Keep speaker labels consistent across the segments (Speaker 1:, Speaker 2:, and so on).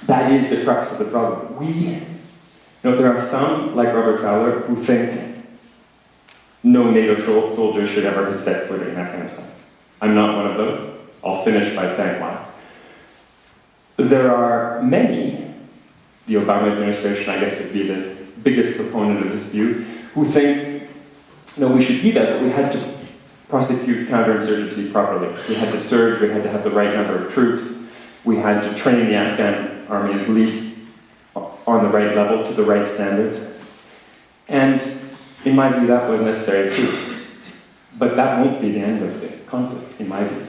Speaker 1: that is the crux of the problem. There are some, like Robert Fowler, who think no NATO soldier should ever have set foot in Afghanistan. I'm not one of those. I'll finish by saying why. There are many, the Obama administration, I guess, would be the biggest proponent of this view, who think, no, we should be there, but we had to prosecute counterinsurgency properly. We had to surge, we had to have the right number of troops, we had to train the Afghan army and police on the right level, to the right standards. And in my view, that was necessary too. But that won't be the end of the conflict, in my view.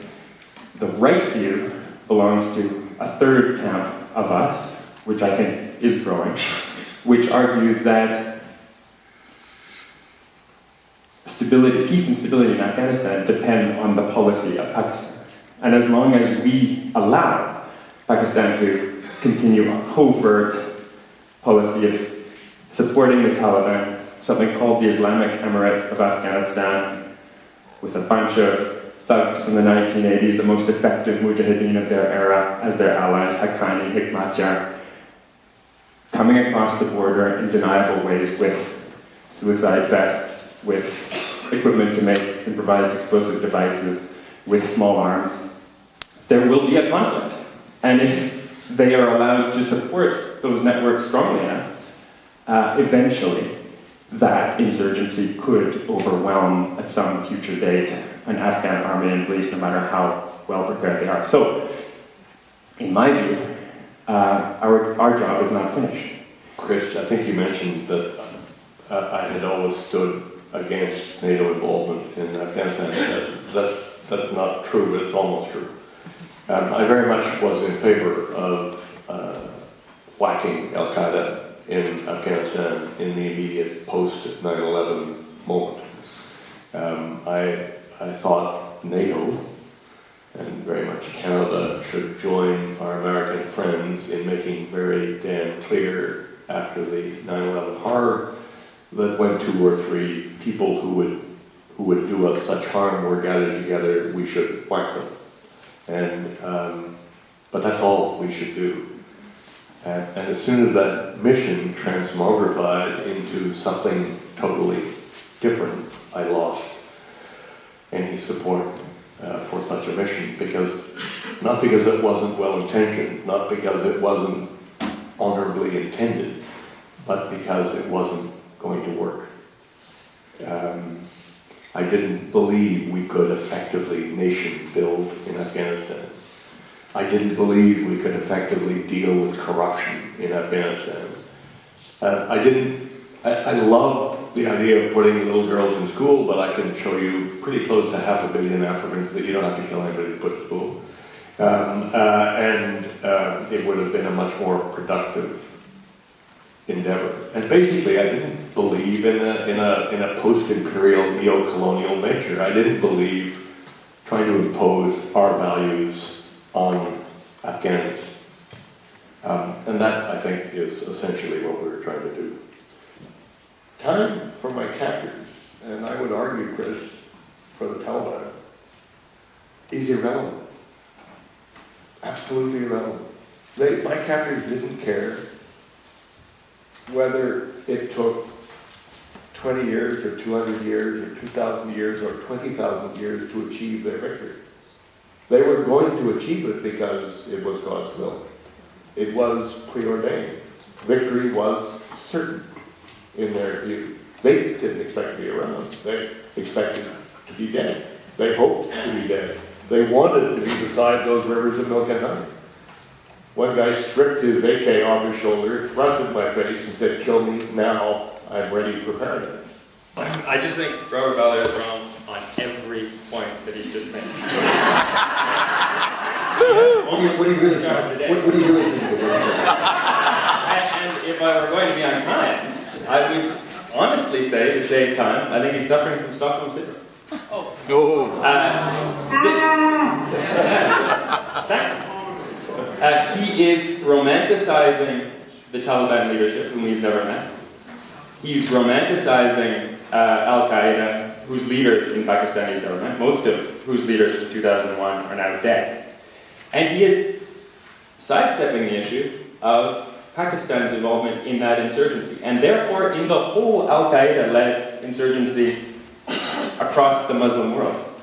Speaker 1: The right view belongs to a third camp of us, which I think is growing, which argues that peace and stability in Afghanistan depend on the policy of Pakistan. And as long as we allow Pakistan to continue a covert policy of supporting the Taliban, something called the Islamic Emirate of Afghanistan, with a bunch of thugs from the 1980s, the most effective mujahideen of their era, as their allies, Haqqani, Hikmatyar, coming across the border in deniable ways with suicide vests, with equipment to make improvised explosive devices, with small arms, there will be a conflict. And if they are allowed to support those networks strongly enough, eventually that insurgency could overwhelm at some future date an Afghan army and police, no matter how well prepared they are. So, in my view, our job is not finished.
Speaker 2: Chris, I think you mentioned that I had always stood against NATO involvement in Afghanistan. That's not true, but it's almost true. I very much was in favor of whacking Al-Qaeda in Afghanistan in the immediate post-9/11 moment. I thought NATO, and very much Canada, should join our American friends in making very damn clear after the 9/11 horror that when 2 or 3 people who would do us such harm were gathered together, we should whack them. But that's all we should do. And as soon as that mission transmogrified into something totally different, I lost any support for such a mission, not because it wasn't well-intentioned, not because it wasn't honorably intended, but because it wasn't going to work. I didn't believe we could effectively nation build in Afghanistan. I didn't believe we could effectively deal with corruption in Afghanistan. I love the idea of putting little girls in school, but I can show you pretty close to 500 million Africans that you don't have to kill anybody to put to school. It would have been a much more productive endeavor. And basically, I didn't believe in a post-imperial neo-colonial nature. I didn't believe trying to impose our values on Afghanis. And that, I think, is essentially what we were trying to do. Time for my captors, and I would argue, Chris, for the Taliban, is irrelevant. Absolutely irrelevant. My captors didn't care whether it took 20 years or 200 years or 2,000 years or 20,000 years to achieve their victory. They were going to achieve it because it was God's will. It was preordained. Victory was certain in their view. They didn't expect to be around. They expected to be dead. They hoped to be dead. They wanted to be beside those rivers of milk and honey. One guy stripped his AK off his shoulder, thrust it in my face, and said, "Kill me now, I'm ready for paradise."
Speaker 3: I just think Robert Fowler is wrong on every point that he's just made.
Speaker 4: What do you really think?
Speaker 3: And if I were going to be unkind, I would honestly say, to save time, I think he's suffering from Stockholm syndrome. Thanks. He is romanticizing the Taliban leadership, whom he's never met. He's romanticizing Al-Qaeda, whose leaders in Pakistani government, most of whose leaders in 2001 are now dead. And he is sidestepping the issue of Pakistan's involvement in that insurgency, and therefore in the whole Al-Qaeda-led insurgency across the Muslim world.